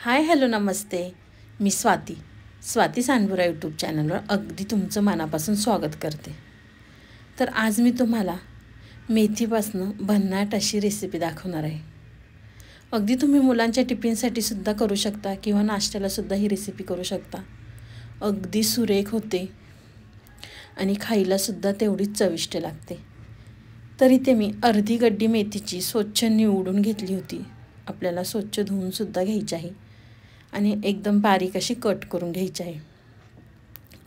Hi hello नमस्ते. मी Swati सांडपुरा YouTube चॅनलवर अगदी तुमचं मनापासून स्वागत करते. तर आज मी तुम्हाला मेथीपासून भन्नाट अशी रेसिपी दाखवणार आहे. अगदी तुम्ही मुलांच्या टिफिनसाठी सुद्धा करू शकता किंवा नाश्त्यालासुद्धा ही रेसिपी करू शकता. अगदी सुरेख होते आणि खायलासुद्धा तेवढीच चविष्ट लागते. तर इथे मी अर्धी गड्डी मेथीची स्वच्छ निवडून घेतली होती. आपल्याला स्वच्छ धुवूनसुद्धा घ्यायची आहे आणि एकदम बारीक अशी कट करून घ्यायची आहे.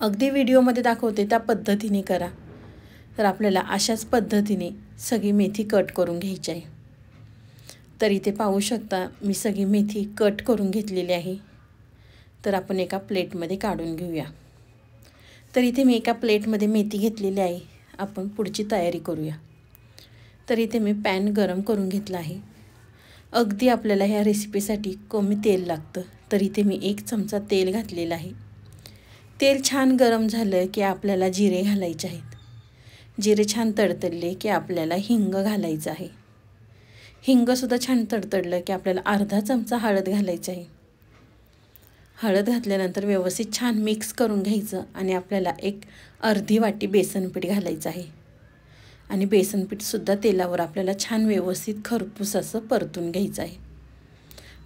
अगदी व्हिडिओमध्ये दाखवते त्या पद्धतीने करा. तर आपल्याला अशाच पद्धतीने सगळी मेथी कट करून घ्यायची आहे. तर इथे पाहू शकता मी सगळी मेथी कट करून घेतलेली आहे. तर आपण एका प्लेटमध्ये काढून घेऊया. तर इथे मी एका प्लेटमध्ये मेथी घेतलेली आहे. आपण पुढची तयारी करूया. तर इथे मी पॅन गरम करून घेतला आहे. अगदी आपल्याला ह्या रेसिपीसाठी कमी तेल लागतं. तर इथे मी 1 चमचा तेल घातलेलं आहे. तेल छान गरम झालं की आपल्याला जिरे घालायचे आहेत. जिरे छान तडतडले की आपल्याला हिंग घालायचं आहे. हिंगसुद्धा छान तडतडलं की आपल्याला अर्धा चमचा हळद घालायची आहे. हळद घातल्यानंतर व्यवस्थित छान मिक्स करून घ्यायचं आणि आपल्याला एक अर्धी वाटी बेसन पीठ घालायचं आहे. आणि बेसन पीठसुद्धा तेलावर आपल्याला छान व्यवस्थित खरपूस असं परतून घ्यायचं आहे.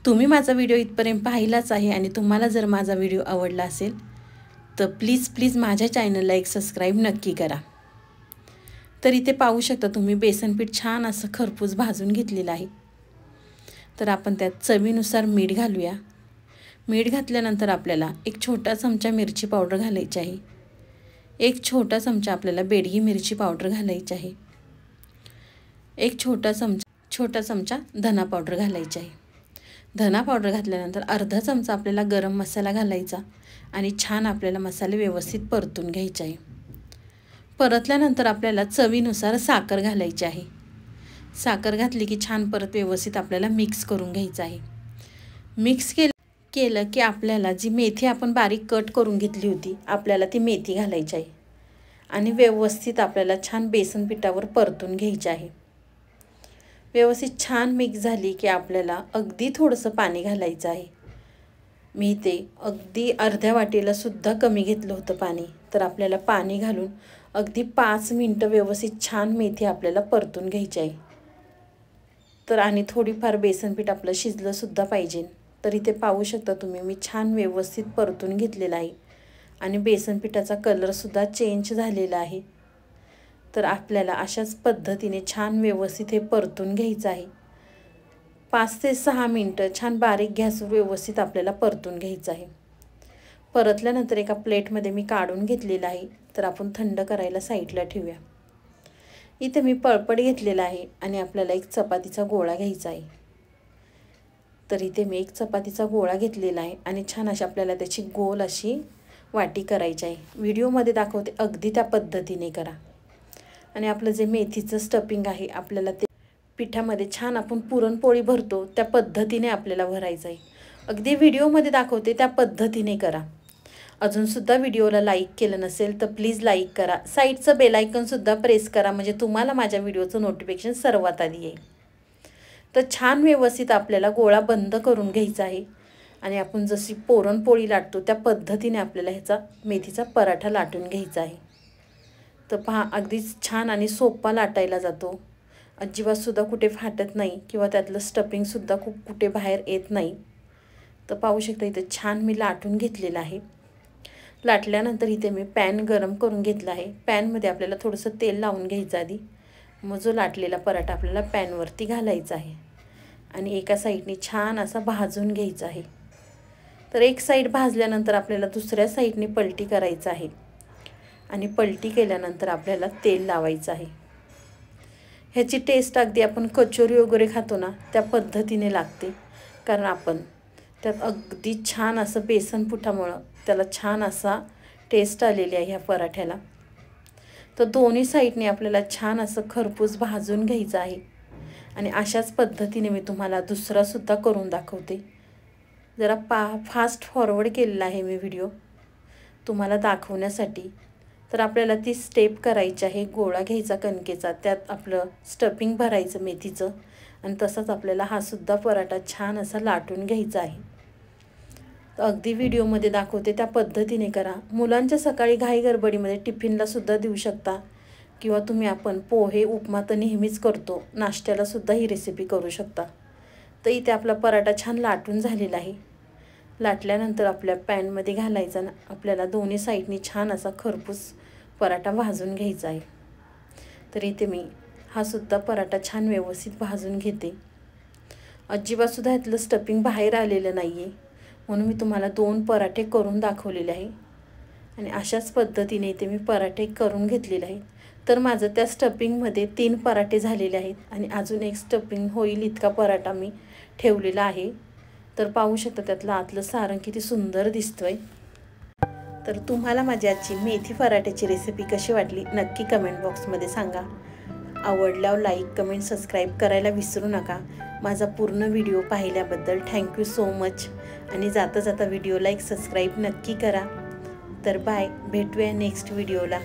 तुम्ही माझा व्हिडिओ इथपर्यंत पाहिलाच आहे आणि तुम्हाला जर माझा व्हिडिओ आवडला असेल तर प्लीज माझ्या चॅनलला एक सबस्क्राईब नक्की करा. तर इथे पाहू शकता तुम्ही बेसन पीठ छान असं खरपूस भाजून घेतलेलं आहे. तर आपण त्यात चवीनुसार मीठ घालूया. मीठ घातल्यानंतर आपल्याला एक छोटा चमचा मिरची पावडर घालायची आहे. एक छोटा चमचा आपल्याला बेडगी मिरची पावडर घालायची आहे. एक छोटा चमचा धना पावडर घालायची आहे. धना पावडर घातल्यानंतर अर्धा चमचा आपल्याला गरम मसाला घालायचा आणि छान आपल्याला मसाले व्यवस्थित परतून घ्यायचे आहे. परतल्यानंतर आपल्याला चवीनुसार साखर घालायची आहे. साखर घातली की छान परत व्यवस्थित आपल्याला मिक्स करून घ्यायचं आहे. मिक्स केलं की आपल्याला जी मेथी आपण बारीक कट करून घेतली होती आपल्याला ती मेथी घालायची आहे आणि व्यवस्थित आपल्याला छान बेसन पिठावर परतून घ्यायची आहे. व्यवस्थित छान मिक्स झाली की आपल्याला अगदी थोडंसं पाणी घालायचं आहे. मी ते अगदी अर्ध्या वाटीला सुद्धा कमी घेतलं होतं पाणी. तर आपल्याला पाणी घालून अगदी 5 मिनटं व्यवस्थित छान मेथी आपल्याला परतून घ्यायची आहे. तर आणि थोडीफार बेसन पीठ आपलं शिजलंसुद्धा पाहिजे. तर इथे पाहू शकता तुम्ही मी छान व्यवस्थित परतून घेतलेला आहे आणि बेसन पिठाचा कलरसुद्धा चेंज झालेला आहे. तर आपल्याला अशाच पद्धतीने छान व्यवस्थित हे परतून घ्यायचं आहे. 5 ते 6 मिनटं छान बारीक गॅसवर व्यवस्थित आपल्याला परतून घ्यायचं आहे. परतल्यानंतर एका प्लेटमध्ये मी काढून घेतलेलं आहे. तर आपण थंड करायला साईडला ठेवूया. इथे मी पळपट घेतलेला आहे आणि आपल्याला एक चपातीचा गोळा घ्यायचा आहे. तर इथे मी एक चपातीचा गोळा घेतलेला आहे आणि छान अशी आपल्याला त्याची गोल अशी वाटी करायची आहे. व्हिडिओमध्ये दाखवते अगदी त्या पद्धतीने करा. आणि आपलं जे मेथीचं स्टफिंग आहे आपल्याला ते पिठामध्ये छान आपण पुरणपोळी भरतो त्या पद्धतीने आपल्याला भरायचं आहे. अगदी व्हिडिओमध्ये दाखवते त्या पद्धतीने करा. अजूनसुद्धा व्हिडिओला लाईक केलं नसेल तर प्लीज लाईक करा. साईडचं बेल आयकॉनसुद्धा प्रेस करा म्हणजे तुम्हाला माझ्या व्हिडिओचं नोटिफिकेशन सर्वात आधी येईल. तर छान व्यवस्थित आपल्याला गोळा बंद करून घ्यायचा आहे आणि आपण जशी पुरणपोळी लाटतो त्या पद्धतीने आपल्याला ह्याचा मेथीचा पराठा लाटून घ्यायचा आहे. तर पहा अगदीच छान आणि सोपा लाटायला जातो. अजिबातसुद्धा कुठे फाटत नाही किंवा त्यातलं स्टफिंगसुद्धा खूप कुठे बाहेर येत नाही. तर पाहू शकता इथे छान मी लाटून घेतलेलं आहे. लाटल्यानंतर इथे मी पॅन गरम करून घेतला आहे. पॅनमध्ये आपल्याला थोडंसं तेल लावून घ्यायचं आधी. मग जो लाटलेला पराठा आपल्याला पॅनवरती घालायचा आहे आणि एका साईडने छान असा भाजून घ्यायचा आहे. तर एक साईड भाजल्यानंतर आपल्याला दुसऱ्या साईडने पलटी करायचं आहे आणि पलटी केल्यानंतर आपल्याला तेल लावायचं आहे. ह्याची टेस्ट अगदी आपण कचोरी वगैरे खातो ना त्या पद्धतीने लागते. कारण आपण त्यात अगदी छान असं बेसन पिठामुळं त्याला छान असा टेस्ट आलेली आहे ह्या पराठ्याला. तर दोन्ही साईडने आपल्याला छान असं खरपूस भाजून घ्यायचं आहे आणि अशाच पद्धतीने मी तुम्हाला दुसरासुद्धा करून दाखवते. जरा फास्ट फॉरवर्ड केलेला आहे मी व्हिडिओ तुम्हाला दाखवण्यासाठी. तर आपल्याला ती स्टेप करायची आहे. गोळा घ्यायचा कणकेचा त्यात आपलं स्टफिंग भरायचं मेथीचं आणि तसंच आपल्याला हा सुद्धा पराठा छान असा लाटून घ्यायचा आहे. तर अगदी व्हिडिओमध्ये दाखवते त्या पद्धतीने करा. मुलांच्या सकाळी घाई गडबडीमध्ये टिफिनलासुद्धा देऊ शकता किंवा तुम्ही आपण पोहे उपमा तर नेहमीच करतो, नाश्त्यालासुद्धा ही रेसिपी करू शकता. तर इथे आपला पराठा छान लाटून झालेला आहे. लाटल्यानंतर आपल्या पॅनमध्ये घालायचा ना, आपल्याला दोन्ही साईडनी छान असा खरपूस पराठा भाजून घ्यायचा आहे. तर इथे मी हा सुद्धा पराठा छान व्यवस्थित भाजून घेते. अजिबातसुद्धा ह्यातलं स्टफिंग बाहेर आलेलं नाही आहे, म्हणून मी तुम्हाला 2 पराठे करून दाखवलेले आहे. आणि अशाच पद्धतीने इथे मी पराठे करून घेतलेले आहेत. तर माझं त्या स्टफिंगमध्ये 3 पराठे झालेले आहेत आणि अजून एक स्टफिंग होईल इतका पराठा मी ठेवलेला आहे. तर पाहू शकता त्यातलं आतलं सारण किती सुंदर दिसतोय. तर तुम्हाला माझी आजची मेथी पराठ्याची रेसिपी कशी वाटली नक्की कमेंट बॉक्समध्ये सांगा. आवडल्यावर लाईक कमेंट सबस्क्राईब करायला विसरू नका. माझा पूर्ण व्हिडिओ पाहिल्याबद्दल थँक्यू सो मच. आणि जाता जाता व्हिडिओला एक सबस्क्राईब नक्की करा. तर बाय, भेटूया नेक्स्ट व्हिडिओला.